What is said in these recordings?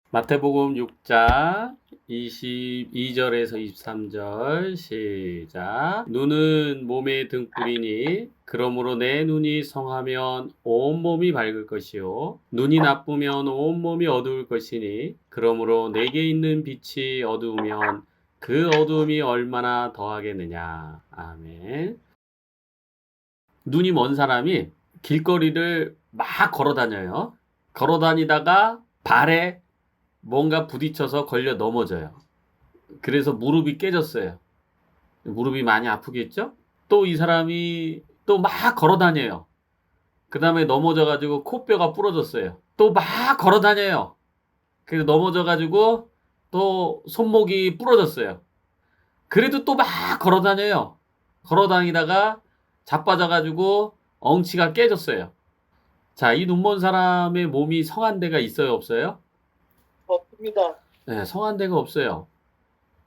마태복음 6장 22절에서 23절 시작. 눈은 몸의 등불이니 그러므로 내 눈이 성하면 온몸이 밝을 것이요 눈이 나쁘면 온몸이 어두울 것이니 그러므로 내게 있는 빛이 어두우면 그 어두움이 얼마나 더하겠느냐. 아멘. 눈이 먼 사람이 길거리를 막 걸어 다녀요. 걸어 다니다가 발에 뭔가 부딪혀서 걸려 넘어져요. 그래서 무릎이 깨졌어요. 무릎이 많이 아프겠죠? 또 이 사람이 또 막 걸어 다녀요. 그 다음에 넘어져가지고 코뼈가 부러졌어요. 또 막 걸어 다녀요. 그래서 넘어져가지고 또 손목이 부러졌어요. 그래도 또 막 걸어 다녀요. 걸어 다니다가 자빠져가지고 엉치가 깨졌어요. 자, 이 눈먼 사람의 몸이 성한 데가 있어요, 없어요? 없습니다. 네, 성한 데가 없어요.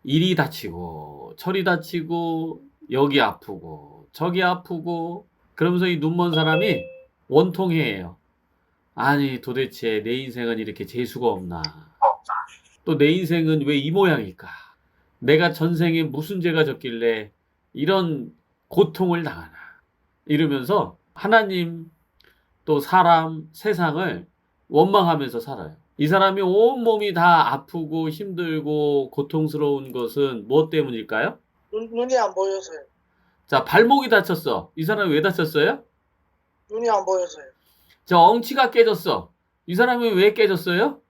이리 다치고 저리 다치고 여기 아프고 저기 아프고 그러면서 이 눈먼 사람이 원통해해요. 아니 도대체 내 인생은 이렇게 재수가 없나. 또 내 인생은 왜 이 모양일까. 내가 전생에 무슨 죄가 졌길래 이런 고통을 당하나. 이러면서 하나님 또 사람 세상을 원망하면서 살아요. 이 사람이 온몸이 다 아프고 힘들고 고통스러운 것은 무엇 때문일까요? 눈이 안 보여서요. 자, 발목이 다쳤어. 이 사람이 왜 다쳤어요? 눈이 안 보여서요. 자, 엉치가 깨졌어. 이 사람이 왜 깨졌어요?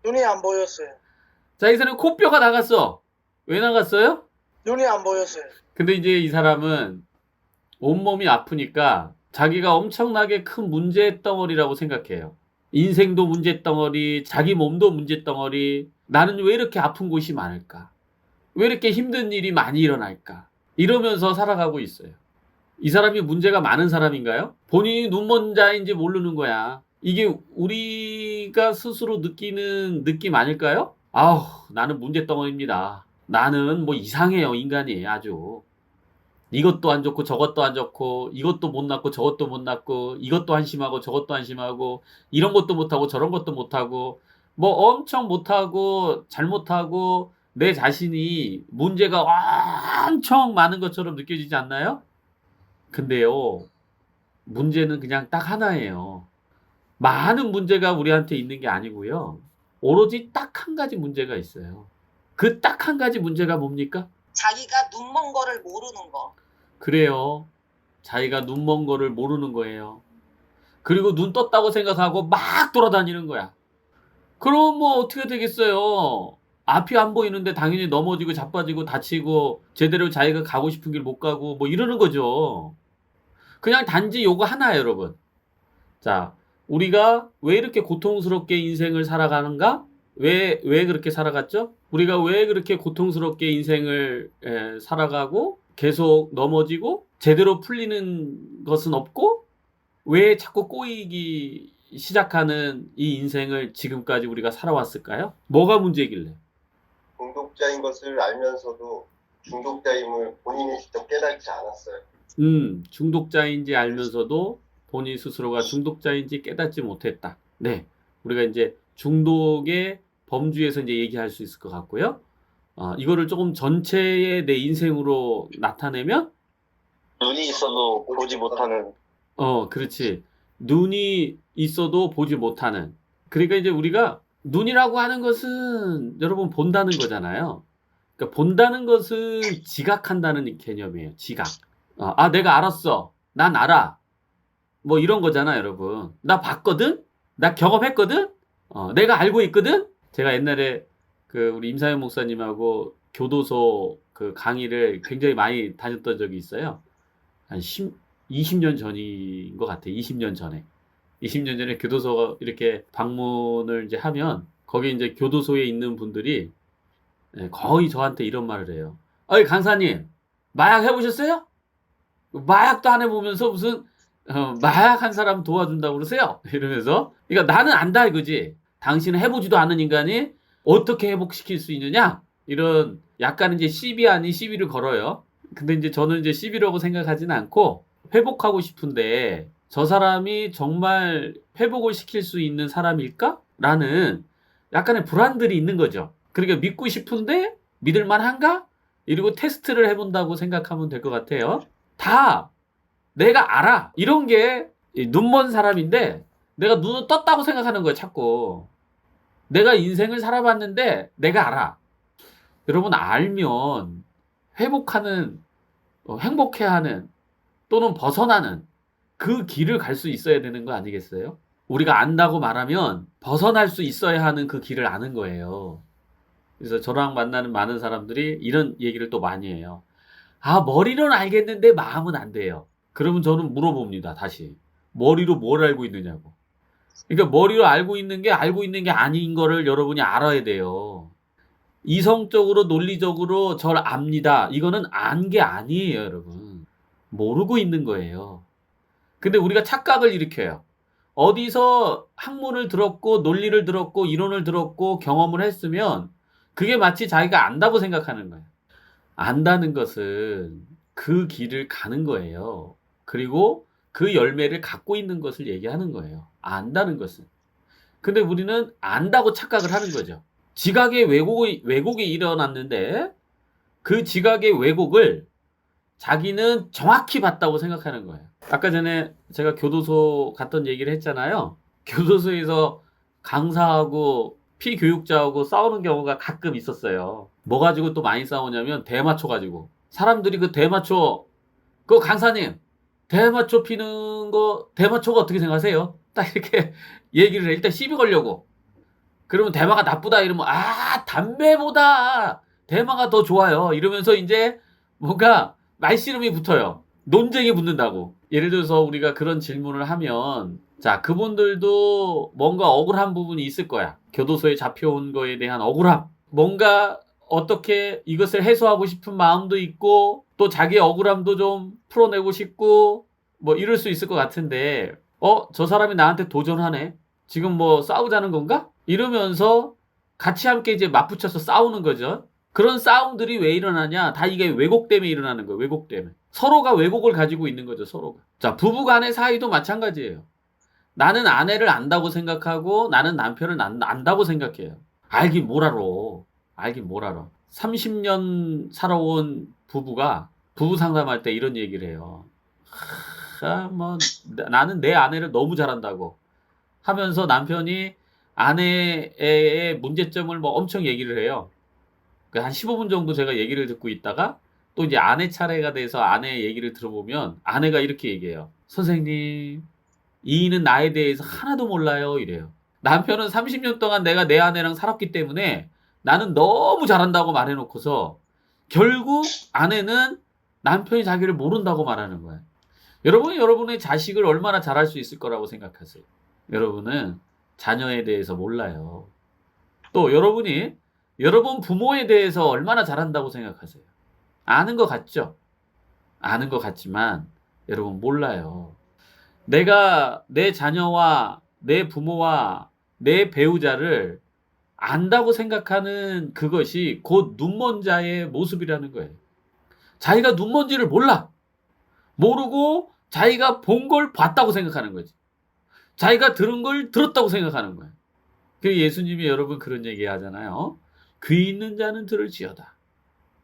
눈이 안 보였어요. 자, 이 사람이 코뼈가 나갔어. 왜 나갔어요? 눈이 안 보였어요. 근데 이제 이 사람은 온몸이 아프니까 자기가 엄청나게 큰 문제덩어리라고 생각해요. 인생도 문제덩어리, 자기 몸도 문제덩어리, 나는 왜 이렇게 아픈 곳이 많을까? 왜 이렇게 힘든 일이 많이 일어날까? 이러면서 살아가고 있어요. 이 사람이 문제가 많은 사람인가요? 본인이 눈먼 자인지 모르는 거야. 이게 우리가 스스로 느끼는 느낌 아닐까요? 아우, 나는 문제덩어리입니다. 나는 뭐 이상해요, 인간이 아주. 이것도 안 좋고 저것도 안 좋고 이것도 못 낳고 저것도 못 낳고 이것도 한심하고 저것도 한심하고 이런 것도 못하고 저런 것도 못하고 뭐 엄청 못하고 잘못하고 내 자신이 문제가 엄청 많은 것처럼 느껴지지 않나요? 근데요, 문제는 그냥 딱 하나예요. 많은 문제가 우리한테 있는 게 아니고요. 오로지 딱 한 가지 문제가 있어요. 그 딱 한 가지 문제가 뭡니까? 자기가 눈먼 거를 모르는 거. 그래요. 자기가 눈먼 거를 모르는 거예요. 그리고 눈 떴다고 생각하고 막 돌아다니는 거야. 그럼 뭐 어떻게 되겠어요? 앞이 안 보이는데 당연히 넘어지고 자빠지고 다치고 제대로 자기가 가고 싶은 길 못 가고 뭐 이러는 거죠. 그냥 단지 요거 하나예요, 여러분. 자, 우리가 왜 이렇게 고통스럽게 인생을 살아가는가? 왜 그렇게 살아갔죠? 우리가 왜 그렇게 고통스럽게 인생을 살아가고 계속 넘어지고 제대로 풀리는 것은 없고 왜 자꾸 꼬이기 시작하는 이 인생을 지금까지 우리가 살아왔을까요? 뭐가 문제길래? 중독자인 것을 알면서도 중독자임을 본인이 직접 깨닫지 않았어요. 중독자인지 알면서도 본인 스스로가 중독자인지 깨닫지 못했다. 네. 우리가 이제 중독의 범주에서 이제 얘기할 수 있을 것 같고요. 이거를 조금 전체의 내 인생으로 나타내면, 눈이 있어도 보지 못하는. 그렇지. 눈이 있어도 보지 못하는. 그러니까 이제 우리가 눈이라고 하는 것은 여러분 본다는 거잖아요. 그러니까 본다는 것은 지각한다는 개념이에요. 지각. 내가 알았어. 난 알아. 뭐 이런 거잖아, 여러분. 나 봤거든? 나 경험했거든? 내가 알고 있거든? 제가 옛날에 그 우리 임사영 목사님하고 교도소 그 강의를 굉장히 많이 다녔던 적이 있어요. 한 20년 전인 것 같아. 20년 전에. 20년 전에 교도소 이렇게 방문을 이제 하면 거기 이제 교도소에 있는 분들이 거의 저한테 이런 말을 해요. 어이, 강사님, 마약 해보셨어요? 마약도 안 해보면서 무슨 마약 한 사람 도와준다고 그러세요? 이러면서. 그러니까 나는 안다 이거지. 당신은 해보지도 않은 인간이 어떻게 회복시킬 수 있느냐? 이런 약간 이제 시비 아닌 시비를 걸어요. 근데 이제 저는 이제 시비라고 생각하지는 않고 회복하고 싶은데 저 사람이 정말 회복을 시킬 수 있는 사람일까? 라는 약간의 불안들이 있는 거죠. 그러니까 믿고 싶은데 믿을 만한가? 이러고 테스트를 해본다고 생각하면 될 것 같아요. 다 내가 알아. 이런 게 눈먼 사람인데 내가 눈을 떴다고 생각하는 거예요, 자꾸. 내가 인생을 살아봤는데 내가 알아. 여러분 알면 회복하는, 행복해하는 또는 벗어나는 그 길을 갈 수 있어야 되는 거 아니겠어요? 우리가 안다고 말하면 벗어날 수 있어야 하는 그 길을 아는 거예요. 그래서 저랑 만나는 많은 사람들이 이런 얘기를 또 많이 해요. 아, 머리로는 알겠는데 마음은 안 돼요. 그러면 저는 물어봅니다, 다시. 머리로 뭘 알고 있느냐고. 그러니까 머리로 알고 있는 게 아닌 거를 여러분이 알아야 돼요. 이성적으로 논리적으로 절 압니다. 이거는 안 게 아니에요, 여러분. 모르고 있는 거예요. 근데 우리가 착각을 일으켜요. 어디서 학문을 들었고 논리를 들었고 이론을 들었고 경험을 했으면 그게 마치 자기가 안다고 생각하는 거예요. 안다는 것은 그 길을 가는 거예요. 그리고 그 열매를 갖고 있는 것을 얘기하는 거예요. 안다는 것은. 근데 우리는 안다고 착각을 하는 거죠. 지각의 왜곡이 일어났는데 그 지각의 왜곡을 자기는 정확히 봤다고 생각하는 거예요. 아까 전에 제가 교도소 갔던 얘기를 했잖아요. 교도소에서 강사하고 피교육자하고 싸우는 경우가 가끔 있었어요. 뭐 가지고 또 많이 싸우냐면 대마초 가지고. 사람들이 그 대마초, 그 강사님, 대마초 피는 거, 대마초가 어떻게 생각하세요? 딱 이렇게 얘기를 해. 일단 시비 걸려고. 그러면 대마가 나쁘다 이러면, 아, 담배보다 대마가 더 좋아요. 이러면서 이제 뭔가 말씨름이 붙어요. 논쟁이 붙는다고. 예를 들어서 우리가 그런 질문을 하면, 자, 그분들도 뭔가 억울한 부분이 있을 거야. 교도소에 잡혀온 거에 대한 억울함. 뭔가 어떻게 이것을 해소하고 싶은 마음도 있고, 또 자기의 억울함도 좀 풀어내고 싶고, 뭐 이럴 수 있을 것 같은데, 저 사람이 나한테 도전하네? 지금 뭐 싸우자는 건가? 이러면서 같이 함께 이제 맞붙여서 싸우는 거죠. 그런 싸움들이 왜 일어나냐? 다 이게 왜곡 때문에 일어나는 거예요. 왜곡 때문에. 서로가 왜곡을 가지고 있는 거죠. 서로가. 자, 부부 간의 사이도 마찬가지예요. 나는 아내를 안다고 생각하고 나는 남편을 안다고 생각해요. 알긴 뭘 알아. 알긴 뭘 알아. 30년 살아온 부부가 부부 상담할 때 이런 얘기를 해요. 나는 내 아내를 너무 잘한다고 하면서 남편이 아내의 문제점을 뭐 엄청 얘기를 해요. 한 15분 정도 제가 얘기를 듣고 있다가 또 이제 아내 차례가 돼서 아내의 얘기를 들어보면 아내가 이렇게 얘기해요. 선생님, 이인은 나에 대해서 하나도 몰라요. 이래요. 남편은 30년 동안 내가 내 아내랑 살았기 때문에 나는 너무 잘한다고 말해놓고서 결국 아내는 남편이 자기를 모른다고 말하는 거예요. 여러분이 여러분의 자식을 얼마나 잘할 수 있을 거라고 생각하세요? 여러분은 자녀에 대해서 몰라요. 또 여러분이 여러분 부모에 대해서 얼마나 잘한다고 생각하세요? 아는 것 같죠? 아는 것 같지만 여러분 몰라요. 내가 내 자녀와 내 부모와 내 배우자를 안다고 생각하는 그것이 곧 눈먼 자의 모습이라는 거예요. 자기가 눈먼지를 몰라. 모르고 자기가 본 걸 봤다고 생각하는 거지. 자기가 들은 걸 들었다고 생각하는 거예요. 그 예수님이 여러분 그런 얘기 하잖아요. 귀 있는 자는 들을지어다.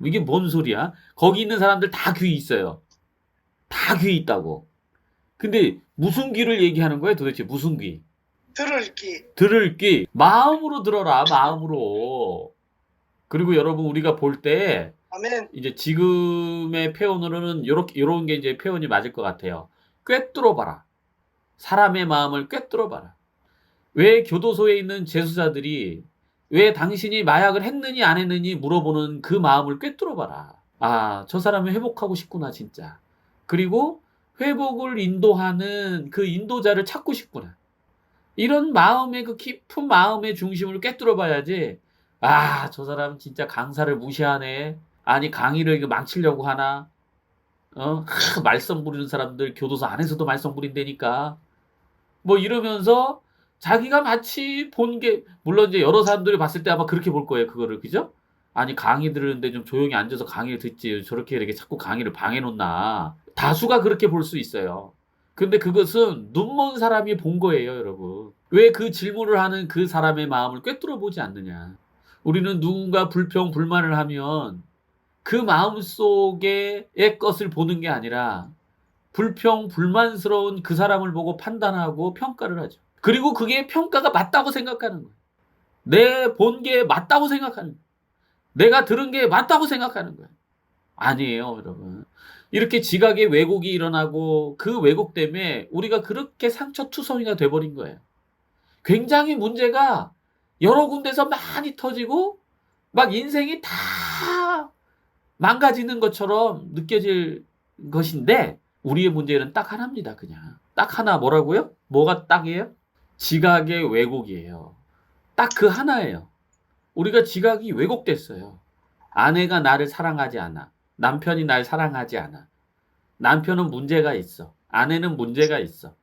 이게 뭔 소리야? 거기 있는 사람들 다 귀 있어요. 다 귀 있다고. 근데 무슨 귀를 얘기하는 거예요? 도대체 무슨 귀? 들을 귀. 들을 귀. 마음으로 들어라. 마음으로. 그리고 여러분 우리가 볼 때 아멘. 이제 지금의 표현으로는 요런 게 이제 표현이 맞을 것 같아요. 꿰뚫어 봐라. 사람의 마음을 꿰뚫어 봐라. 왜 교도소에 있는 재수자들이 왜 당신이 마약을 했느니 안 했느니 물어보는 그 마음을 꿰뚫어 봐라. 아, 저 사람이 회복하고 싶구나 진짜. 그리고 회복을 인도하는 그 인도자를 찾고 싶구나. 이런 마음의 그 깊은 마음의 중심을 꿰뚫어 봐야지. 아, 저 사람 진짜 강사를 무시하네. 아니 강의를 이거 망치려고 하나. 말썽 부리는 사람들 교도소 안에서도 말썽 부린다니까. 뭐 이러면서 자기가 마치 본 게, 물론 이제 여러 사람들이 봤을 때 아마 그렇게 볼 거예요, 그거를. 그죠? 아니, 강의 들으는데 좀 조용히 앉아서 강의를 듣지. 저렇게 이렇게 자꾸 강의를 방해놓나. 다수가 그렇게 볼 수 있어요. 근데 그것은 눈먼 사람이 본 거예요, 여러분. 왜 그 질문을 하는 그 사람의 마음을 꿰뚫어 보지 않느냐. 우리는 누군가 불평, 불만을 하면 그 마음 속의 것을 보는 게 아니라 불평, 불만스러운 그 사람을 보고 판단하고 평가를 하죠. 그리고 그게 평가가 맞다고 생각하는 거예요. 내 본 게 맞다고 생각하는 거예요. 내가 들은 게 맞다고 생각하는 거예요. 아니에요, 여러분. 이렇게 지각의 왜곡이 일어나고 그 왜곡 때문에 우리가 그렇게 상처투성이가 돼버린 거예요. 굉장히 문제가 여러 군데서 많이 터지고 막 인생이 다 망가지는 것처럼 느껴질 것인데 우리의 문제는 딱 하나입니다. 그냥 딱 하나. 뭐라고요? 뭐가 딱이에요? 지각의 왜곡이에요. 딱 그 하나예요. 우리가 지각이 왜곡됐어요. 아내가 나를 사랑하지 않아. 남편이 날 사랑하지 않아. 남편은 문제가 있어. 아내는 문제가 있어.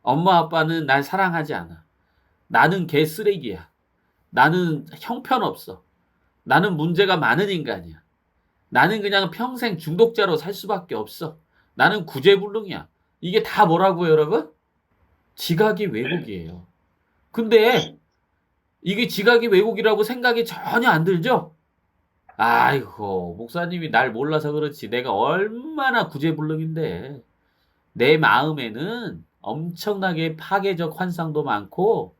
엄마 아빠는 날 사랑하지 않아. 나는 개 쓰레기야. 나는 형편없어. 나는 문제가 많은 인간이야. 나는 그냥 평생 중독자로 살 수밖에 없어. 나는 구제불능이야. 이게 다 뭐라고요, 여러분? 지각이 왜곡이에요. 근데 이게 지각이 왜곡이라고 생각이 전혀 안 들죠? 아이고, 목사님이 날 몰라서 그렇지. 내가 얼마나 구제불능인데. 내 마음에는 엄청나게 파괴적 환상도 많고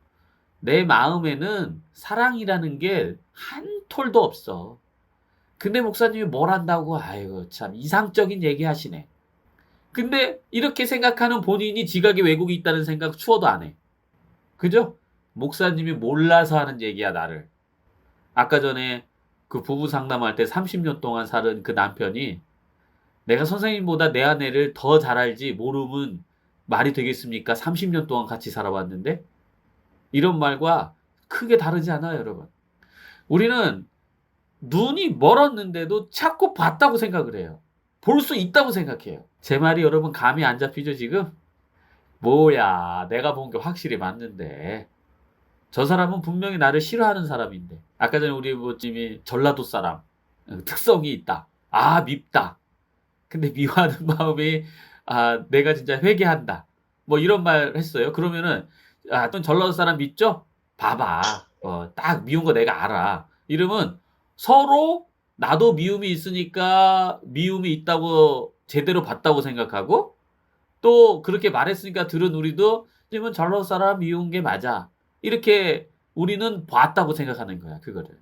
내 마음에는 사랑이라는 게 한 톨도 없어. 근데 목사님이 뭘 한다고? 아이고, 참 이상적인 얘기 하시네. 근데 이렇게 생각하는 본인이 지각의 왜곡이 있다는 생각 추워도 안 해. 그죠? 목사님이 몰라서 하는 얘기야, 나를. 아까 전에 그 부부 상담할 때 30년 동안 살은 그 남편이 내가 선생님보다 내 아내를 더 잘 알지 모르면 말이 되겠습니까? 30년 동안 같이 살아왔는데? 이런 말과 크게 다르지 않아요, 여러분. 우리는 눈이 멀었는데도 자꾸 봤다고 생각을 해요. 볼 수 있다고 생각해요. 제 말이 여러분 감이 안 잡히죠, 지금? 뭐야, 내가 본 게 확실히 맞는데. 저 사람은 분명히 나를 싫어하는 사람인데. 아까 전에 우리 부모님이 전라도 사람, 특성이 있다. 아, 밉다. 근데 미워하는 마음이 내가 진짜 회개한다. 뭐 이런 말 했어요. 그러면은 또 전라도 사람 믿죠? 봐봐. 딱 미운 거 내가 알아. 이러면 서로 나도 미움이 있으니까 미움이 있다고 제대로 봤다고 생각하고 또 그렇게 말했으니까 들은 우리도 지금 전라도 사람 미운 게 맞아. 이렇게 우리는 봤다고 생각하는 거야, 그거를.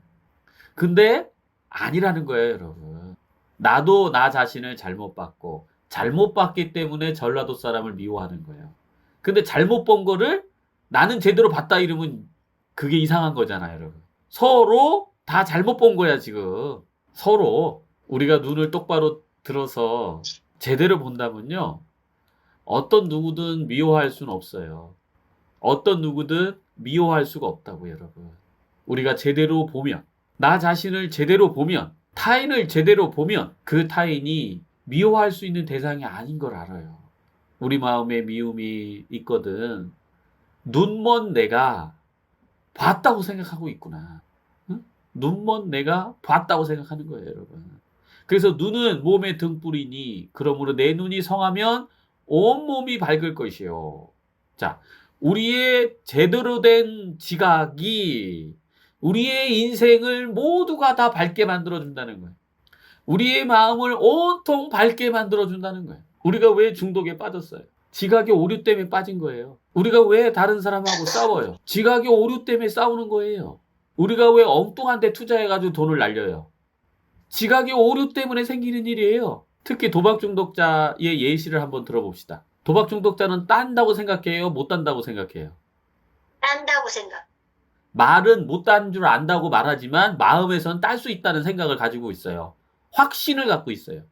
근데 아니라는 거예요, 여러분. 나도 나 자신을 잘못 봤고 잘못 봤기 때문에 전라도 사람을 미워하는 거예요. 근데 잘못 본 거를 나는 제대로 봤다 이러면 그게 이상한 거잖아요, 여러분. 서로 다 잘못 본 거야, 지금. 서로 우리가 눈을 똑바로 들어서 제대로 본다면요. 어떤 누구든 미워할 수는 없어요. 어떤 누구든 미워할 수가 없다고, 여러분. 우리가 제대로 보면, 나 자신을 제대로 보면, 타인을 제대로 보면 그 타인이 미워할 수 있는 대상이 아닌 걸 알아요. 우리 마음에 미움이 있거든. 눈먼 내가 봤다고 생각하고 있구나. 응? 눈먼 내가 봤다고 생각하는 거예요, 여러분. 그래서 눈은 몸의 등불이니 그러므로 내 눈이 성하면 온몸이 밝을 것이요. 자, 우리의 제대로 된 지각이 우리의 인생을 모두가 다 밝게 만들어준다는 거예요. 우리의 마음을 온통 밝게 만들어준다는 거예요. 우리가 왜 중독에 빠졌어요? 지각의 오류 때문에 빠진 거예요. 우리가 왜 다른 사람하고 싸워요? 지각의 오류 때문에 싸우는 거예요. 우리가 왜 엉뚱한 데 투자해가지고 돈을 날려요? 지각의 오류 때문에 생기는 일이에요. 특히 도박 중독자의 예시를 한번 들어봅시다. 도박 중독자는 딴다고 생각해요? 못 딴다고 생각해요? 딴다고 생각. 말은 못 딴 줄 안다고 말하지만 마음에선 딸 수 있다는 생각을 가지고 있어요. 확신을 갖고 있어요.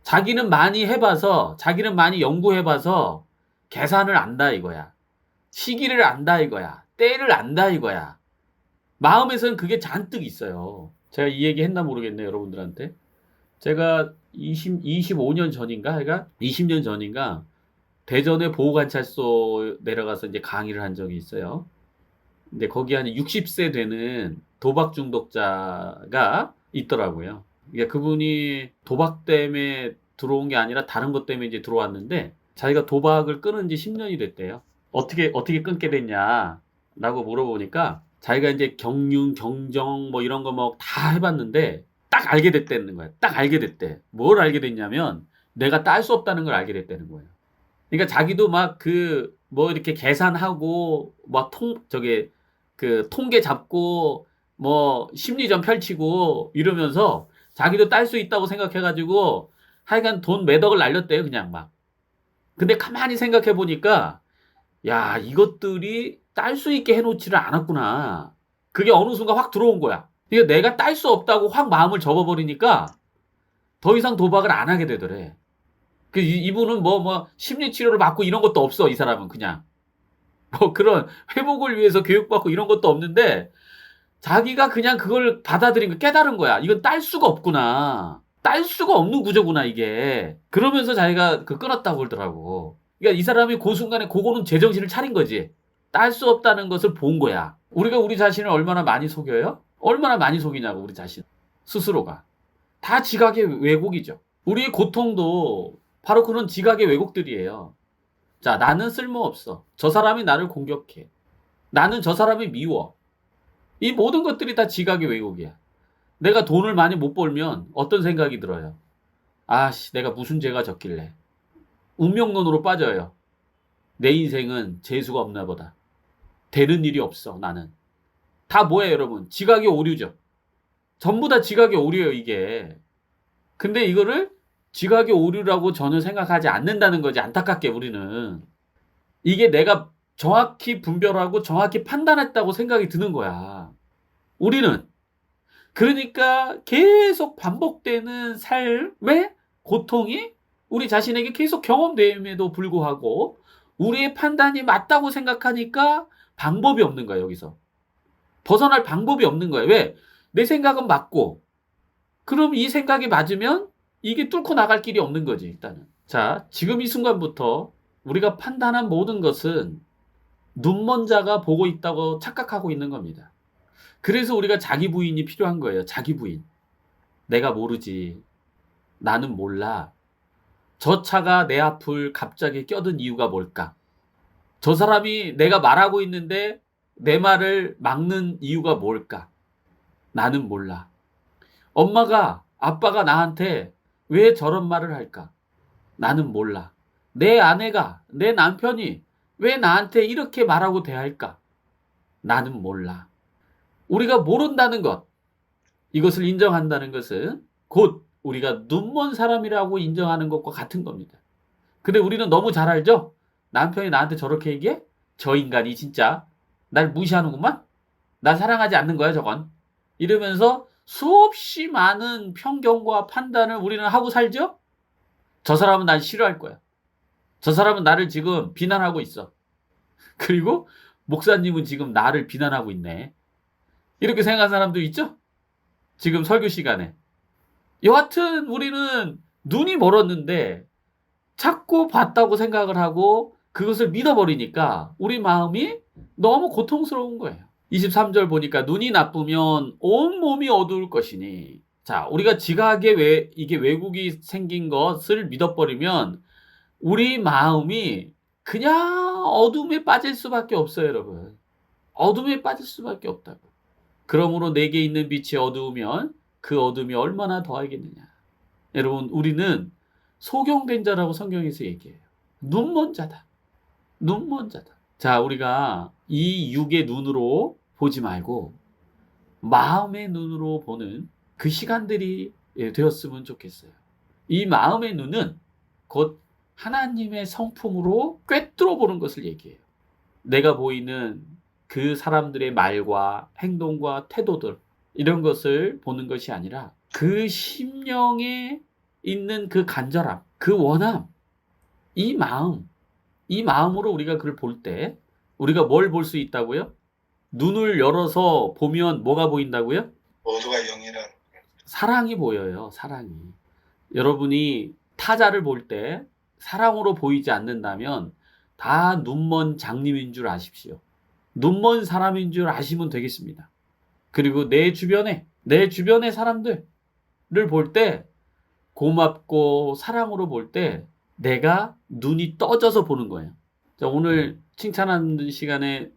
자기는 많이 해봐서, 자기는 많이 연구해봐서 계산을 안다 이거야. 시기를 안다 이거야. 때를 안다 이거야. 마음에선 그게 잔뜩 있어요. 제가 이 얘기 했나 모르겠네요, 여러분들한테. 제가 25년 전인가, 그러니까 20년 전인가, 대전의 보호관찰소 내려가서 이제 강의를 한 적이 있어요. 근데 거기 한 60세 되는 도박 중독자가 있더라고요. 그러니까 그분이 도박 때문에 들어온 게 아니라 다른 것 때문에 이제 들어왔는데 자기가 도박을 끊은 지 10년이 됐대요. 어떻게 끊게 됐냐라고 물어보니까 자기가 이제 경륜, 경정 뭐 이런 거 뭐 다 해봤는데 딱 알게 됐다는 거야. 딱 알게 됐대. 뭘 알게 됐냐면 내가 딸 수 없다는 걸 알게 됐다는 거예요. 그러니까 자기도 막 뭐 이렇게 계산하고 막 통계 잡고 뭐 심리전 펼치고 이러면서 자기도 딸 수 있다고 생각해가지고 하여간 돈 몇 억을 날렸대요, 그냥 막. 근데 가만히 생각해 보니까 야, 이것들이 딸 수 있게 해놓지를 않았구나. 그게 어느 순간 확 들어온 거야. 그러니까 내가 딸 수 없다고 확 마음을 접어버리니까 더 이상 도박을 안 하게 되더래. 이분은 뭐 심리 치료를 받고 이런 것도 없어. 이 사람은 그냥 뭐 그런 회복을 위해서 교육받고 이런 것도 없는데 자기가 그냥 그걸 받아들인 거 깨달은 거야. 이건 딸 수가 없구나. 딸 수가 없는 구조구나 이게. 그러면서 자기가 끊었다고 그러더라고. 그러니까 이 사람이 그 순간에 그거는 제정신을 차린 거지. 딸 수 없다는 것을 본 거야. 우리가 우리 자신을 얼마나 많이 속여요? 얼마나 많이 속이냐고 우리 자신 스스로가. 다 지각의 왜곡이죠. 우리의 고통도 바로 그런 지각의 왜곡들이에요. 자, 나는 쓸모없어. 저 사람이 나를 공격해. 나는 저 사람이 미워. 이 모든 것들이 다 지각의 왜곡이야. 내가 돈을 많이 못 벌면 어떤 생각이 들어요? 아씨, 내가 무슨 죄가 졌길래. 운명론으로 빠져요. 내 인생은 재수가 없나 보다. 되는 일이 없어, 나는. 다 뭐예요, 여러분? 지각의 오류죠. 전부 다 지각의 오류예요, 이게. 근데 이거를 지각의 오류라고 전혀 생각하지 않는다는 거지, 안타깝게 우리는. 이게 내가 정확히 분별하고 정확히 판단했다고 생각이 드는 거야. 우리는. 그러니까 계속 반복되는 삶의 고통이 우리 자신에게 계속 경험됨에도 불구하고 우리의 판단이 맞다고 생각하니까 방법이 없는 거야, 여기서. 벗어날 방법이 없는 거야. 왜? 내 생각은 맞고, 그럼 이 생각이 맞으면 이게 뚫고 나갈 길이 없는 거지, 일단은. 자, 지금 이 순간부터 우리가 판단한 모든 것은 눈먼 자가 보고 있다고 착각하고 있는 겁니다. 그래서 우리가 자기 부인이 필요한 거예요. 자기 부인. 내가 모르지. 나는 몰라. 저 차가 내 앞을 갑자기 껴든 이유가 뭘까? 저 사람이 내가 말하고 있는데 내 말을 막는 이유가 뭘까? 나는 몰라. 엄마가, 아빠가 나한테 왜 저런 말을 할까? 나는 몰라. 내 아내가, 내 남편이 왜 나한테 이렇게 말하고 대할까? 나는 몰라. 우리가 모른다는 것, 이것을 인정한다는 것은 곧 우리가 눈먼 사람이라고 인정하는 것과 같은 겁니다. 근데 우리는 너무 잘 알죠? 남편이 나한테 저렇게 얘기해? 저 인간이 진짜 날 무시하는구만? 날 사랑하지 않는 거야, 저건. 이러면서 수없이 많은 편견과 판단을 우리는 하고 살죠? 저 사람은 날 싫어할 거야. 저 사람은 나를 지금 비난하고 있어. 그리고 목사님은 지금 나를 비난하고 있네. 이렇게 생각하는 사람도 있죠? 지금 설교 시간에. 여하튼 우리는 눈이 멀었는데 자꾸 봤다고 생각을 하고 그것을 믿어버리니까 우리 마음이 너무 고통스러운 거예요. 23절 보니까 눈이 나쁘면 온몸이 어두울 것이니. 자, 우리가 지각에 이게 왜곡이 생긴 것을 믿어버리면 우리 마음이 그냥 어둠에 빠질 수밖에 없어요, 여러분. 어둠에 빠질 수밖에 없다고. 그러므로 내게 있는 빛이 어두우면 그 어둠이 얼마나 더하겠느냐. 여러분, 우리는 소경된 자라고 성경에서 얘기해요. 눈먼 자다. 눈먼 자다. 자, 우리가 이 육의 눈으로 보지 말고 마음의 눈으로 보는 그 시간들이 되었으면 좋겠어요. 이 마음의 눈은 곧 하나님의 성품으로 꿰뚫어 보는 것을 얘기해요. 내가 보이는 그 사람들의 말과 행동과 태도들, 이런 것을 보는 것이 아니라 그 심령에 있는 그 간절함, 그 원함, 이 마음으로 우리가 그걸 볼 때 우리가 뭘 볼 수 있다고요? 눈을 열어서 보면 뭐가 보인다고요? 모두가 영이란. 사랑이 보여요. 사랑이. 여러분이 타자를 볼 때 사랑으로 보이지 않는다면 다 눈먼 장님인 줄 아십시오. 눈먼 사람인 줄 아시면 되겠습니다. 그리고 내 주변의 사람들을 볼 때 고맙고 사랑으로 볼 때 내가 눈이 떠져서 보는 거예요. 자, 오늘 칭찬하는 시간에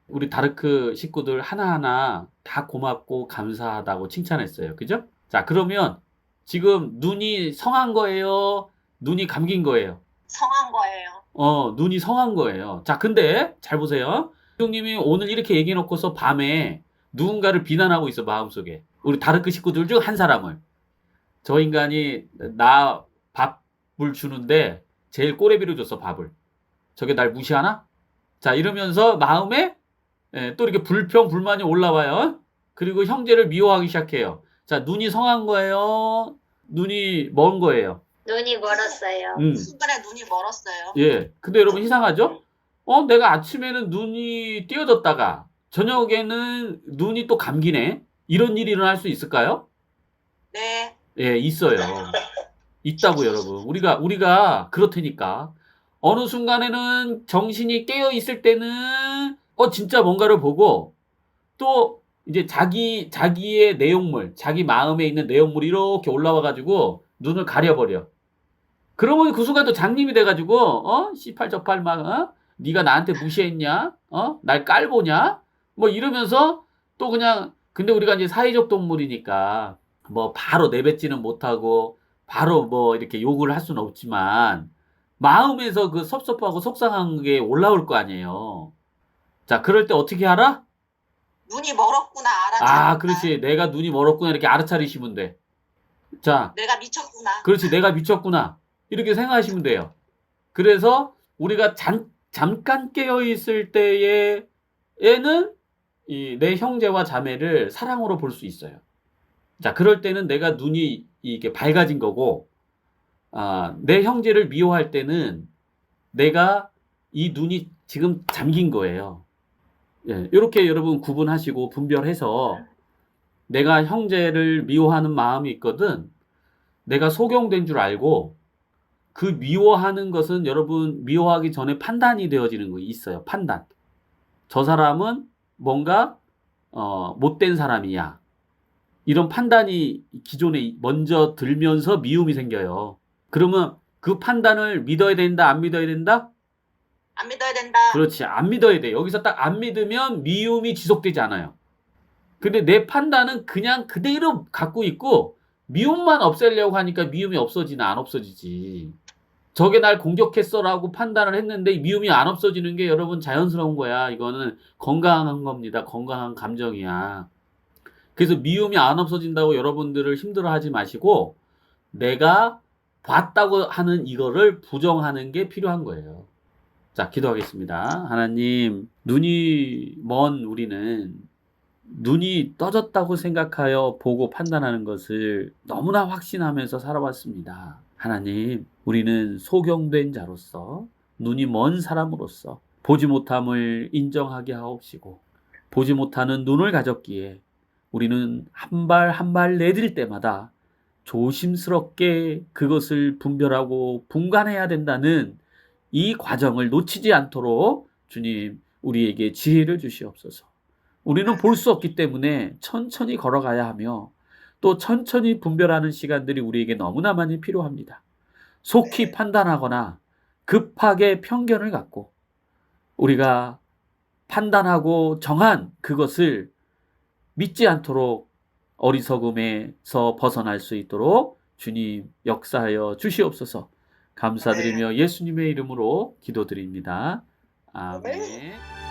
우리 다르크 식구들 하나하나 다 고맙고 감사하다고 칭찬했어요. 그죠? 자, 그러면 지금 눈이 성한 거예요? 눈이 감긴 거예요? 성한 거예요. 눈이 성한 거예요. 자, 근데 잘 보세요. 형님이 오늘 이렇게 얘기해 놓고서 밤에 누군가를 비난하고 있어, 마음속에. 우리 다르크 식구들 중 한 사람을. 저 인간이 나 밥을 주는데 제일 꼬레비로 줬어, 밥을. 저게 날 무시하나? 자, 이러면서 마음에 또 이렇게 불평, 불만이 올라와요. 그리고 형제를 미워하기 시작해요. 자, 눈이 성한 거예요? 눈이 먼 거예요? 눈이 멀었어요. 순간에 눈이 멀었어요. 예. 근데 여러분 이상하죠? 내가 아침에는 눈이 띄어졌다가 저녁에는 눈이 또 감기네. 이런 일이 일어날 수 있을까요? 네. 예, 있어요. 있다고 여러분. 우리가 그렇다니까. 어느 순간에는 정신이 깨어 있을 때는 진짜 뭔가를 보고 또 이제 자기의 내용물, 자기 마음에 있는 내용물이 이렇게 올라와 가지고 눈을 가려버려. 그러면 그 순간 또 장님이 돼가지고 씨팔 저팔 막 네가 나한테 무시했냐? 날 깔보냐? 뭐 이러면서 또 그냥 근데 우리가 이제 사회적 동물이니까 뭐 바로 내뱉지는 못하고 바로 뭐 이렇게 욕을 할 수는 없지만 마음에서 그 섭섭하고 속상한 게 올라올 거 아니에요. 자, 그럴 때 어떻게 알아? 눈이 멀었구나 알아차렸구나. 그렇지. 내가 눈이 멀었구나 이렇게 알아차리시면 돼. 자, 내가 미쳤구나. 그렇지. 내가 미쳤구나. 이렇게 생각하시면 돼요. 그래서 우리가 잠깐 깨어 있을 때에는 내 형제와 자매를 사랑으로 볼 수 있어요. 자, 그럴 때는 내가 눈이 이게 밝아진 거고, 내 형제를 미워할 때는 내가 이 눈이 지금 잠긴 거예요. 예, 이렇게 여러분 구분하시고 분별해서 내가 형제를 미워하는 마음이 있거든. 내가 소경된 줄 알고 그 미워하는 것은 여러분 미워하기 전에 판단이 되어지는 거 있어요. 판단. 저 사람은 뭔가 못된 사람이야. 이런 판단이 기존에 먼저 들면서 미움이 생겨요. 그러면 그 판단을 믿어야 된다, 안 믿어야 된다? 안 믿어야 된다. 그렇지. 안 믿어야 돼. 여기서 딱 안 믿으면 미움이 지속되지 않아요. 근데 내 판단은 그냥 그대로 갖고 있고 미움만 없애려고 하니까 미움이 없어지나 안 없어지지. 저게 날 공격했어라고 판단을 했는데 미움이 안 없어지는 게 여러분 자연스러운 거야. 이거는 건강한 겁니다. 건강한 감정이야. 그래서 미움이 안 없어진다고 여러분들을 힘들어하지 마시고 내가 봤다고 하는 이거를 부정하는 게 필요한 거예요. 자, 기도하겠습니다. 하나님, 눈이 먼 우리는 눈이 떠졌다고 생각하여 보고 판단하는 것을 너무나 확신하면서 살아왔습니다. 하나님, 우리는 소경된 자로서 눈이 먼 사람으로서 보지 못함을 인정하게 하옵시고 보지 못하는 눈을 가졌기에 우리는 한 발 한 발 내딜 때마다 조심스럽게 그것을 분별하고 분간해야 된다는 이 과정을 놓치지 않도록 주님 우리에게 지혜를 주시옵소서. 우리는 볼 수 없기 때문에 천천히 걸어가야 하며 또 천천히 분별하는 시간들이 우리에게 너무나 많이 필요합니다. 속히 판단하거나 급하게 편견을 갖고 우리가 판단하고 정한 그것을 믿지 않도록 어리석음에서 벗어날 수 있도록 주님 역사하여 주시옵소서. 감사드리며 예수님의 이름으로 기도드립니다. 아멘.